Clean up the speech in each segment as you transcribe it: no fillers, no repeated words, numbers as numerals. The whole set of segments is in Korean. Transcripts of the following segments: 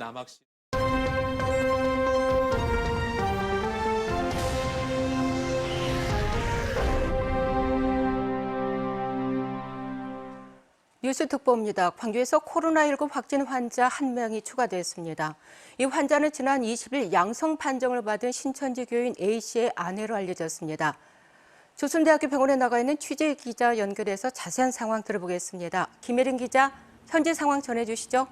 남학시 뉴스 특보입니다. 광주에서 코로나19 확진 환자 1명이 추가됐습니다. 이 환자는 지난 20일 양성 판정을 받은 신천지 교인 A씨의 아내로 알려졌습니다. 조선대학교 병원에 나가 있는 취재 기자 연결해서 자세한 상황 들어보겠습니다. 김혜린 기자, 현재 상황 전해주시죠.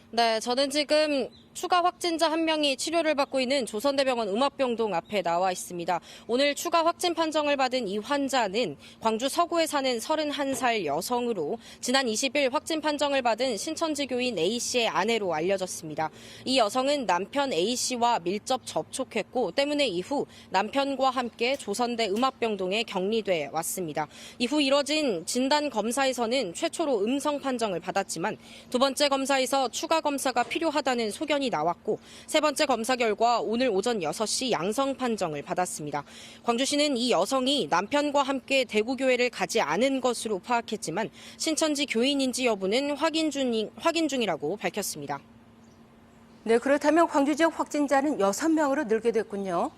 네, 저는 지금 추가 확진자 1명이 치료를 받고 있는 조선대병원 음압병동 앞에 나와 있습니다. 오늘 추가 확진 판정을 받은 이 환자는 광주 서구에 사는 31살 여성으로 지난 20일 확진 판정을 받은 신천지 교인 A씨의 아내로 알려졌습니다. 이 여성은 남편 A씨와 밀접 접촉했고 때문에 이후 남편과 함께 조선대 음압병동에 격리돼 왔습니다. 이후 이뤄진 진단 검사에서는 최초로 음성 판정을 받았지만 두 번째 검사에서 추가 검사가 필요하다는 소견이 나왔고 세 번째 검사 결과 오늘 오전 6시 양성 판정을 받았습니다. 광주시는 이 여성이 남편과 함께 대구교회를 가지 않은 것으로 파악했지만 신천지 교인인지 여부는 확인 중이라고 밝혔습니다. 네, 그렇다면 광주 지역 확진자는 6명으로 늘게 됐군요.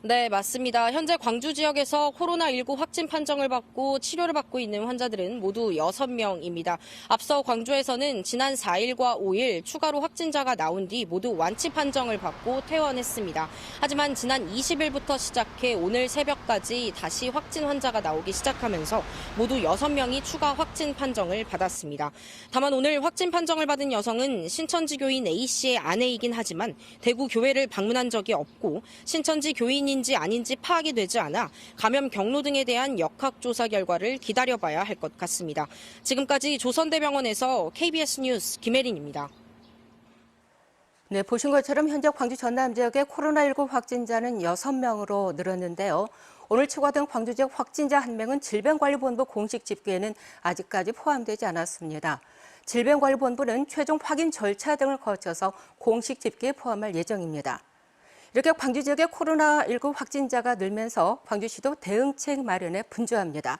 네, 맞습니다. 현재 광주 지역에서 코로나19 확진 판정을 받고 치료를 받고 있는 환자들은 모두 6명입니다. 앞서 광주에서는 지난 4일과 5일 추가로 확진자가 나온 뒤 모두 완치 판정을 받고 퇴원했습니다. 하지만 지난 20일부터 시작해 오늘 새벽까지 다시 확진 환자가 나오기 시작하면서 모두 6명이 추가 확진 판정을 받았습니다. 다만 오늘 확진 판정을 받은 여성은 신천지 교인 A씨의 아내이긴 하지만 대구 교회를 방문한 적이 없고 신천지 교인인지 아닌지 파악이 되지 않아 감염 경로 등에 대한 역학조사 결과를 기다려봐야 할 것 같습니다. 지금까지 조선대병원에서 KBS 뉴스 김혜린입니다. 네, 보신 것처럼 현재 광주 전남 지역의 코로나19 확진자는 6명으로 늘었는데요. 오늘 추가된 광주 지역 확진자 1명은 질병관리본부 공식 집계에는 아직까지 포함되지 않았습니다. 질병관리본부는 최종 확인 절차 등을 거쳐서 공식 집계에 포함할 예정입니다. 이렇게 광주 지역의 코로나19 확진자가 늘면서 광주시도 대응책 마련에 분주합니다.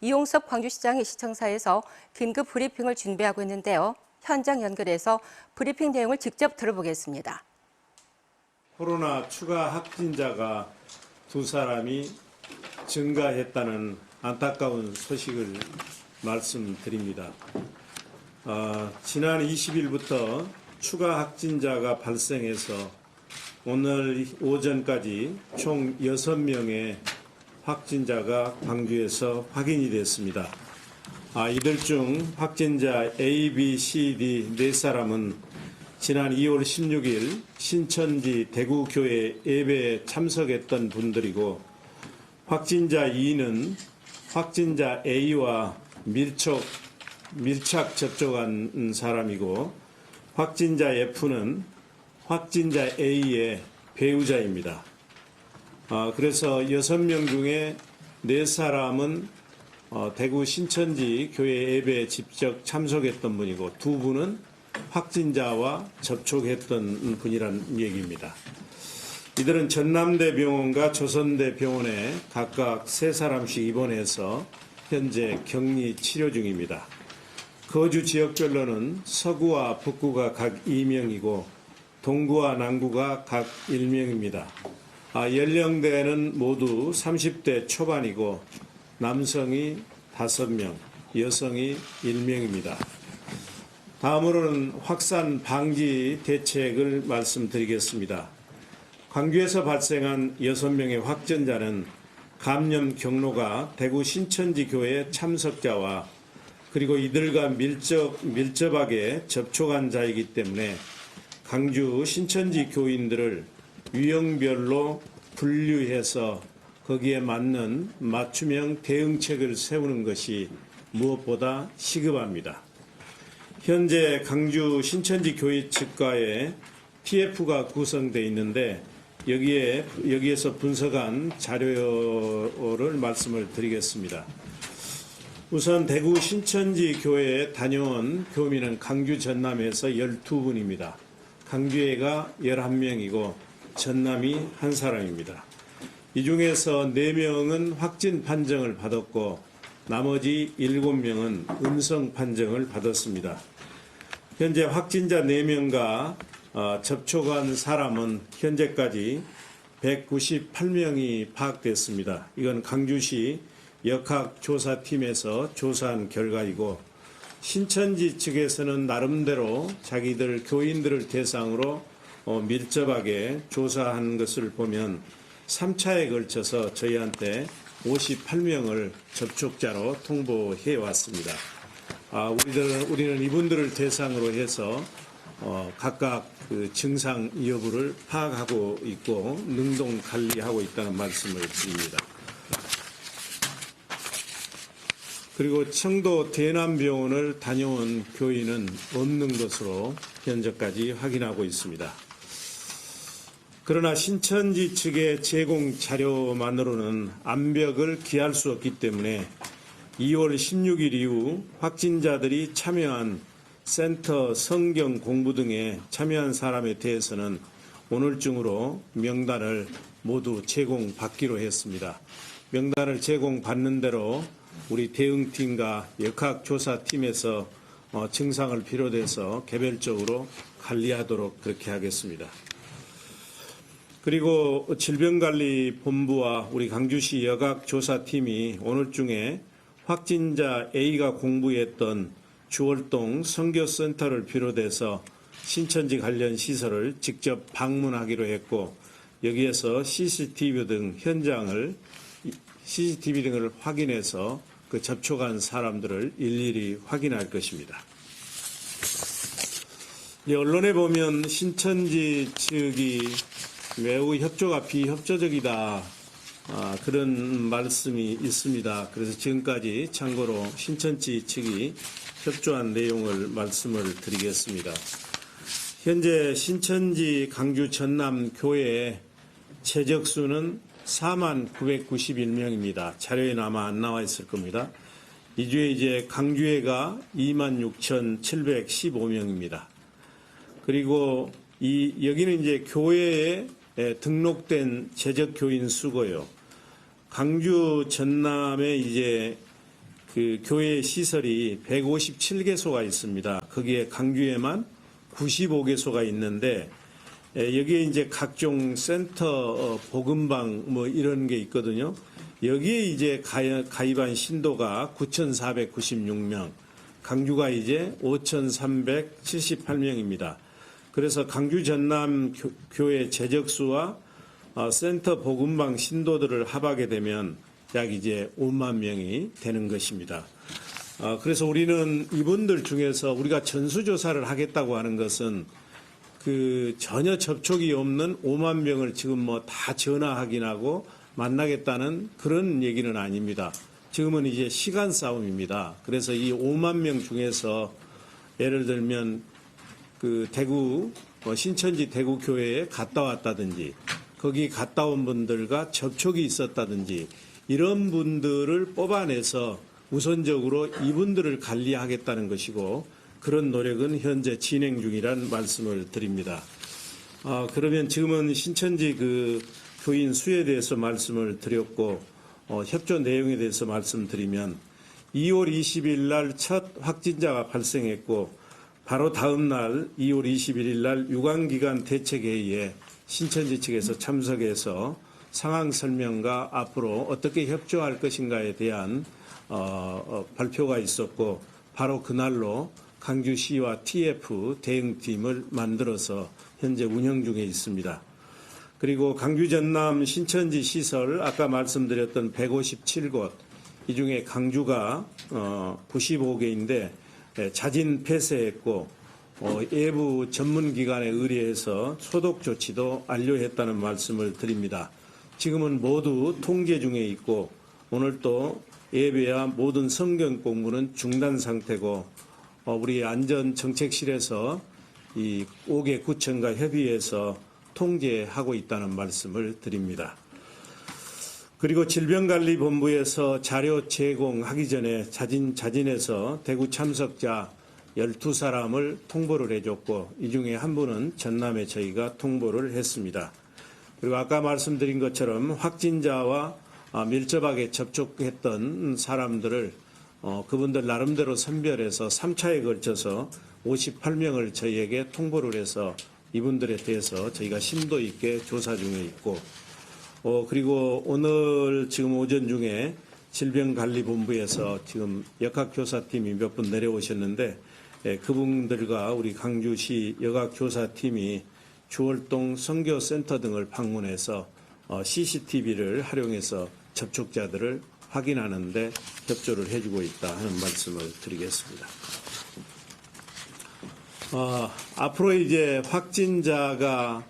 이용섭 광주시장이 시청사에서 긴급 브리핑을 준비하고 있는데요. 현장 연결해서 브리핑 내용을 직접 들어보겠습니다. 코로나 추가 확진자가 2사람이 증가했다는 안타까운 소식을 말씀드립니다. 지난 20일부터 추가 확진자가 발생해서 오늘 오전까지 총 6명의 확진자가 광주에서 확인이 됐습니다. 이들 중 확진자 A, B, C, D 4사람은 지난 2월 16일 신천지 대구교회 예배에 참석했던 분들이고 확진자 2는 확진자 A와 밀착 접촉한 사람이고 확진자 F는 확진자 A의 배우자입니다. 그래서 6명 중에 4사람은 대구 신천지 교회 예배에 직접 참석했던 분이고 2분은 확진자와 접촉했던 분이란 얘기입니다. 이들은 전남대병원과 조선대병원에 각각 3사람씩 입원해서 현재 격리 치료 중입니다. 거주 지역별로는 서구와 북구가 각 2명이고 동구와 남구가 각 1명입니다. 연령대는 모두 30대 초반이고 남성이 5명, 여성이 1명입니다. 다음으로는 확산 방지 대책을 말씀드리겠습니다. 광주에서 발생한 6명의 확진자는 감염 경로가 대구 신천지 교회 참석자와 그리고 이들과 밀접하게 접촉한 자이기 때문에 광주 신천지 교인들을 유형별로 분류해서 거기에 맞는 맞춤형 대응책을 세우는 것이 무엇보다 시급합니다. 현재 광주 신천지 교회 측과의 TF가 구성되어 있는데 여기에서 분석한 자료를 말씀을 드리겠습니다. 우선 대구 신천지 교회에 다녀온 교민은 광주 전남에서 12분입니다. 광주에가 11명이고 전남이 1사람입니다. 이 중에서 4명은 확진 판정을 받았고 나머지 7명은 음성 판정을 받았습니다. 현재 확진자 4명과 접촉한 사람은 현재까지 198명이 파악됐습니다. 이건 강주시 역학조사팀에서 조사한 결과이고, 신천지 측에서는 나름대로 자기들 교인들을 대상으로 밀접하게 조사한 것을 보면 3차에 걸쳐서 저희한테 58명을 접촉자로 통보해 왔습니다. 우리는 이분들을 대상으로 해서 각각 그 증상 여부를 파악하고 있고 능동 관리하고 있다는 말씀을 드립니다. 그리고 청도 대남병원을 다녀온 교인은 없는 것으로 현재까지 확인하고 있습니다. 그러나 신천지 측의 제공 자료만으로는 암벽을 기할 수 없기 때문에 2월 16일 이후 확진자들이 참여한 센터 성경 공부 등에 참여한 사람에 대해서는 오늘 중으로 명단을 모두 제공받기로 했습니다. 명단을 제공받는 대로 우리 대응팀과 역학조사팀에서 증상을 비롯해서 개별적으로 관리하도록 그렇게 하겠습니다. 그리고 질병관리본부와 우리 강주시 역학조사팀이 오늘 중에 확진자 A가 공부했던 주월동 선교센터를 비롯해서 신천지 관련 시설을 직접 방문하기로 했고, 여기에서 CCTV 등을 확인해서 그 접촉한 사람들을 일일이 확인할 것입니다. 언론에 보면 신천지 측이 매우 협조가 비협조적이다, 그런 말씀이 있습니다. 그래서 지금까지 참고로 신천지 측이 협조한 내용을 말씀을 드리겠습니다. 현재 신천지 강주 전남 교회의 재적수는 4991명입니다. 자료에 아마 안 나와 있을 겁니다. 이 중에 이제 강주회가 26,715명입니다. 그리고 여기는 이제 교회에 등록된 재적교인 수고요. 강주 전남에 이제 그 교회 시설이 157개소가 있습니다. 거기에 강주에만 95개소가 있는데, 여기에 이제 각종 센터, 복음방 뭐 이런 게 있거든요. 여기에 이제 가입한 신도가 9,496명, 강주가 이제 5,378명입니다. 그래서 강주 전남 교회 재적수와 센터 복음방 신도들을 합하게 되면 약 이제 5만 명이 되는 것입니다. 그래서 우리는 이분들 중에서 우리가 전수조사를 하겠다고 하는 것은 그 전혀 접촉이 없는 5만 명을 지금 뭐 다 전화 확인하고 만나겠다는 그런 얘기는 아닙니다. 지금은 이제 시간 싸움입니다. 그래서 이 5만 명 중에서 예를 들면 그 대구 신천지 대구 교회에 갔다 왔다든지 거기 갔다 온 분들과 접촉이 있었다든지 이런 분들을 뽑아내서 우선적으로 이분들을 관리하겠다는 것이고, 그런 노력은 현재 진행 중이라는 말씀을 드립니다. 그러면 지금은 신천지 그 교인 수에 대해서 말씀을 드렸고, 협조 내용에 대해서 말씀드리면 2월 20일 날 첫 확진자가 발생했고, 바로 다음 날 2월 21일 날 유관기관 대책회의에 신천지 측에서 참석해서 상황 설명과 앞으로 어떻게 협조할 것인가에 대한 발표가 있었고, 바로 그날로 강주시와 TF 대응팀을 만들어서 현재 운영 중에 있습니다. 그리고 강주 전남 신천지 시설 아까 말씀드렸던 157곳, 이 중에 강주가 95개인데 자진 폐쇄했고, 외부 전문기관에 의뢰해서 소독 조치도 완료했다는 말씀을 드립니다. 지금은 모두 통제 중에 있고, 오늘 또 예배와 모든 성경 공부는 중단 상태고, 우리 안전정책실에서 이 5개 구청과 협의해서 통제하고 있다는 말씀을 드립니다. 그리고 질병관리본부에서 자료 제공하기 전에 자진해서 대구 참석자 12사람을 통보를 해줬고, 이 중에 한 분은 전남에 저희가 통보를 했습니다. 그리고 아까 말씀드린 것처럼 확진자와 밀접하게 접촉했던 사람들을 그분들 나름대로 선별해서 3차에 걸쳐서 58명을 저희에게 통보를 해서 이분들에 대해서 저희가 심도 있게 조사 중에 있고 그리고 오늘 지금 오전 중에 질병관리본부에서 지금 역학조사팀이 몇 분 내려오셨는데 그분들과 우리 강주시 역학조사팀이 주월동 선교센터 등을 방문해서 CCTV를 활용해서 접촉자들을 확인하는 데 협조를 해주고 있다 하는 말씀을 드리겠습니다. 앞으로 이제 확진자가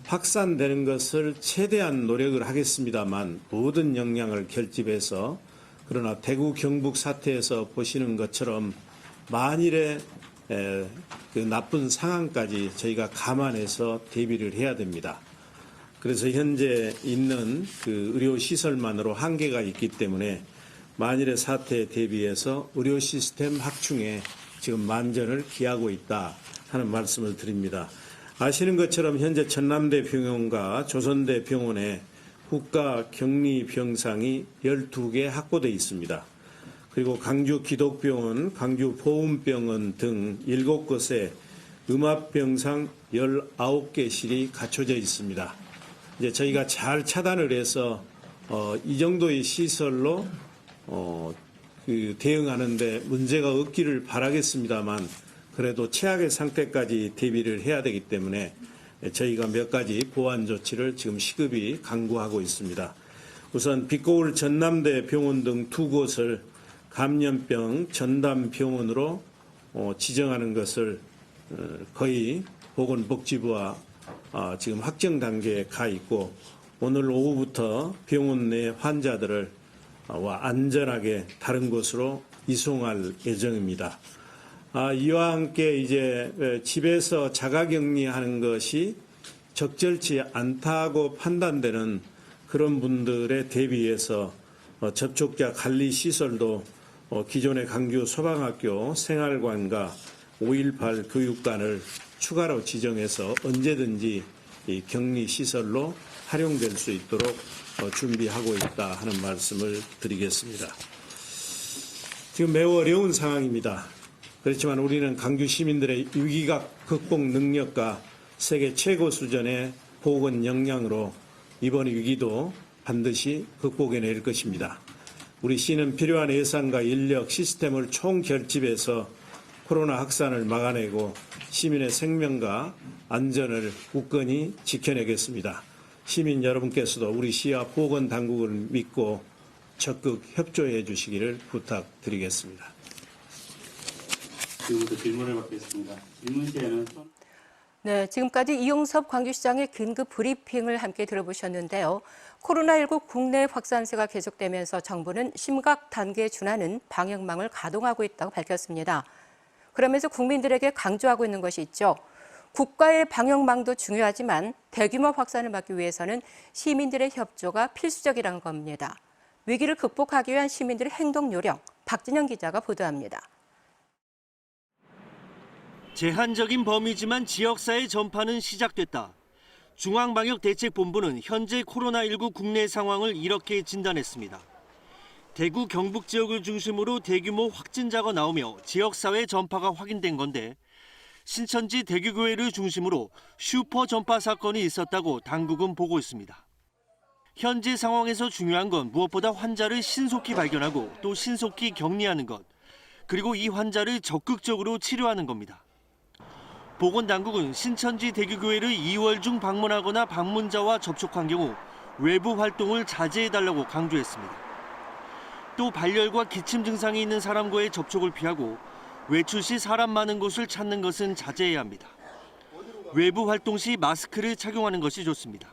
확산되는 것을 최대한 노력을 하겠습니다만 모든 역량을 결집해서 그러나 대구 경북 사태에서 보시는 것처럼 만일의 그 나쁜 상황까지 저희가 감안해서 대비를 해야 됩니다. 그래서 현재 있는 그 의료 시설만으로 한계가 있기 때문에 만일의 사태에 대비해서 의료 시스템 확충에 지금 만전을 기하고 있다 하는 말씀을 드립니다. 아시는 것처럼 현재 전남대 병원과 조선대 병원에 국가 격리 병상이 12개 확보되어 있습니다. 그리고 강주 기독병원, 강주 보훈병원 등 7곳에 음압병상 19개실이 갖춰져 있습니다. 이제 저희가 잘 차단을 해서 이 정도의 시설로 대응하는데 문제가 없기를 바라겠습니다만 그래도 최악의 상태까지 대비를 해야 되기 때문에 저희가 몇 가지 보완 조치를 지금 시급히 강구하고 있습니다. 우선 빛고울 전남대 병원 등 2곳을 감염병 전담병원으로 지정하는 것을 거의 보건복지부와 지금 확정 단계에 가 있고 오늘 오후부터 병원 내 환자들을 안전하게 다른 곳으로 이송할 예정입니다. 이와 함께 이제 집에서 자가격리하는 것이 적절치 않다고 판단되는 그런 분들에 대비해서 접촉자 관리 시설도 기존의 강주 소방학교 생활관과 5.18 교육관을 추가로 지정해서 언제든지 이 격리 시설로 활용될 수 있도록 준비하고 있다 하는 말씀을 드리겠습니다. 지금 매우 어려운 상황입니다. 그렇지만 우리는 강주 시민들의 위기각 극복 능력과 세계 최고 수준의 보건 역량으로 이번 위기도 반드시 극복해낼 것입니다. 우리 시는 필요한 예산과 인력, 시스템을 총결집해서 코로나 확산을 막아내고 시민의 생명과 안전을 굳건히 지켜내겠습니다. 시민 여러분께서도 우리 시와 보건당국을 믿고 적극 협조해 주시기를 부탁드리겠습니다. 지금부터 질문을 받겠습니다. 질문시에는 네, 지금까지 이용섭 광주시장의 긴급 브리핑을 함께 들어보셨는데요. 코로나19 국내 확산세가 계속되면서 정부는 심각 단계에 준하는 방역망을 가동하고 있다고 밝혔습니다. 그러면서 국민들에게 강조하고 있는 것이 있죠. 국가의 방역망도 중요하지만 대규모 확산을 막기 위해서는 시민들의 협조가 필수적이라는 겁니다. 위기를 극복하기 위한 시민들의 행동 요령, 박진영 기자가 보도합니다. 제한적인 범위지만 지역사회 전파는 시작됐다. 중앙방역대책본부는 현재 코로나19 국내 상황을 이렇게 진단했습니다. 대구 경북 지역을 중심으로 대규모 확진자가 나오며 지역사회 전파가 확인된 건데 신천지 대교교회를 중심으로 슈퍼 전파 사건이 있었다고 당국은 보고 있습니다. 현재 상황에서 중요한 건 무엇보다 환자를 신속히 발견하고 또 신속히 격리하는 것, 그리고 이 환자를 적극적으로 치료하는 겁니다. 보건당국은 신천지 대교교회를 2월 중 방문하거나 방문자와 접촉한 경우 외부 활동을 자제해달라고 강조했습니다. 또 발열과 기침 증상이 있는 사람과의 접촉을 피하고 외출 시 사람 많은 곳을 찾는 것은 자제해야 합니다. 외부 활동 시 마스크를 착용하는 것이 좋습니다.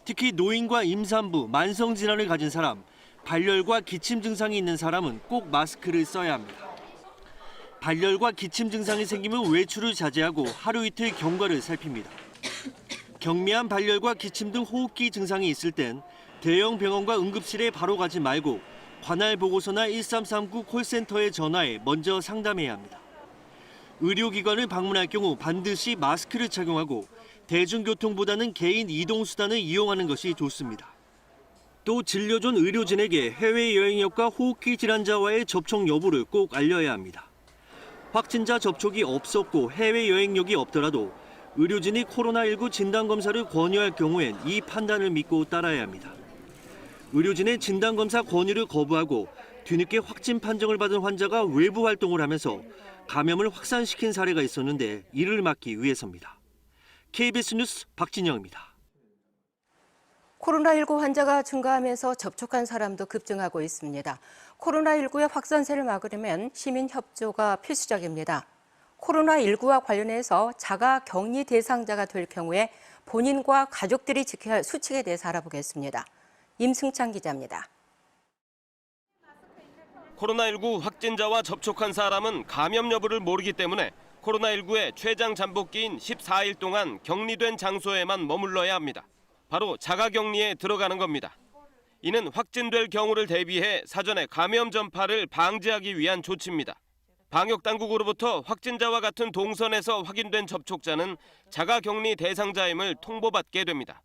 특히 노인과 임산부, 만성질환을 가진 사람, 발열과 기침 증상이 있는 사람은 꼭 마스크를 써야 합니다. 발열과 기침 증상이 생기면 외출을 자제하고 하루 이틀 경과를 살핍니다. 경미한 발열과 기침 등 호흡기 증상이 있을 땐 대형 병원과 응급실에 바로 가지 말고 관할 보고서나 1339 콜센터에 전화해 먼저 상담해야 합니다. 의료기관을 방문할 경우 반드시 마스크를 착용하고 대중교통보다는 개인 이동수단을 이용하는 것이 좋습니다. 또 진료전 의료진에게 해외여행력과 호흡기 질환자와의 접촉 여부를 꼭 알려야 합니다. 확진자 접촉이 없었고 해외여행력이 없더라도 의료진이 코로나19 진단검사를 권유할 경우엔 이 판단을 믿고 따라야 합니다. 의료진의 진단검사 권유를 거부하고 뒤늦게 확진 판정을 받은 환자가 외부 활동을 하면서 감염을 확산시킨 사례가 있었는데 이를 막기 위해서입니다. KBS 뉴스 박진영입니다. 코로나19 환자가 증가하면서 접촉한 사람도 급증하고 있습니다. 코로나19의 확산세를 막으려면 시민 협조가 필수적입니다. 코로나19와 관련해서 자가 격리 대상자가 될 경우에 본인과 가족들이 지켜야 할 수칙에 대해서 알아보겠습니다. 임승찬 기자입니다. 코로나19 확진자와 접촉한 사람은 감염 여부를 모르기 때문에 코로나19의 최장 잠복기인 14일 동안 격리된 장소에만 머물러야 합니다. 바로 자가격리에 들어가는 겁니다. 이는 확진될 경우를 대비해 사전에 감염 전파를 방지하기 위한 조치입니다. 방역당국으로부터 확진자와 같은 동선에서 확인된 접촉자는 자가격리 대상자임을 통보받게 됩니다.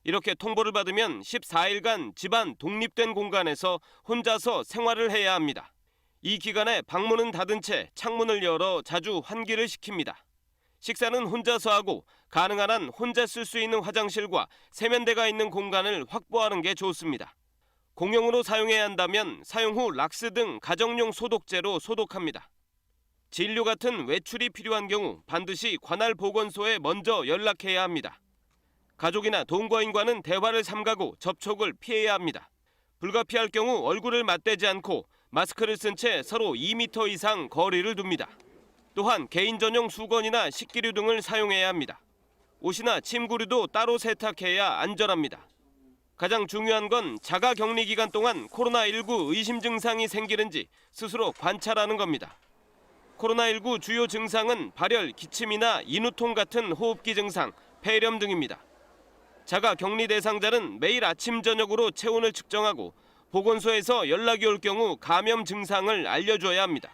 이렇게 통보를 받으면 14일간 집안 독립된 공간에서 혼자서 생활을 해야 합니다. 이 기간에 방문은 닫은 채 창문을 열어 자주 환기를 시킵니다. 식사는 혼자서 하고 가능한 한 혼자 쓸 수 있는 화장실과 세면대가 있는 공간을 확보하는 게 좋습니다. 공용으로 사용해야 한다면 사용 후 락스 등 가정용 소독제로 소독합니다. 진료 같은 외출이 필요한 경우 반드시 관할 보건소에 먼저 연락해야 합니다. 가족이나 동거인과는 대화를 삼가고 접촉을 피해야 합니다. 불가피할 경우 얼굴을 맞대지 않고 마스크를 쓴 채 서로 2m 이상 거리를 둡니다. 또한 개인 전용 수건이나 식기류 등을 사용해야 합니다. 옷이나 침구류도 따로 세탁해야 안전합니다. 가장 중요한 건 자가 격리 기간 동안 코로나19 의심 증상이 생기는지 스스로 관찰하는 겁니다. 코로나19 주요 증상은 발열, 기침이나 인후통 같은 호흡기 증상, 폐렴 등입니다. 자가 격리 대상자는 매일 아침 저녁으로 체온을 측정하고 보건소에서 연락이 올 경우 감염 증상을 알려줘야 합니다.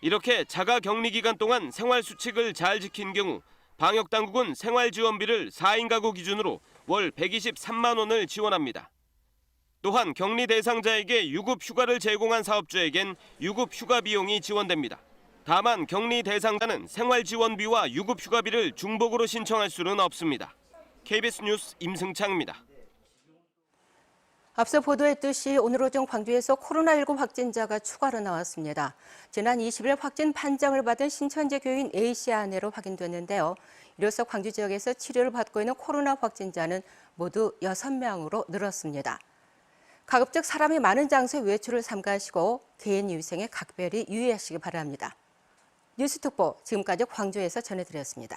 이렇게 자가 격리 기간 동안 생활 수칙을 잘 지킨 경우 방역당국은 생활지원비를 4인 가구 기준으로 월 123만 원을 지원합니다. 또한 격리 대상자에게 유급 휴가를 제공한 사업주에겐 유급 휴가 비용이 지원됩니다. 다만 격리 대상자는 생활지원비와 유급 휴가비를 중복으로 신청할 수는 없습니다. KBS 뉴스 임승창입니다. 앞서 보도했듯이 오늘 오전 광주에서 코로나19 확진자가 추가로 나왔습니다. 지난 20일 확진 판정을 받은 신천지 교인 A씨 아내로 확인됐는데요. 이로써 광주 지역에서 치료를 받고 있는 코로나 확진자는 모두 6명으로 늘었습니다. 가급적 사람이 많은 장소에 외출을 삼가하시고 개인 위생에 각별히 유의하시기 바랍니다. 뉴스특보 지금까지 광주에서 전해드렸습니다.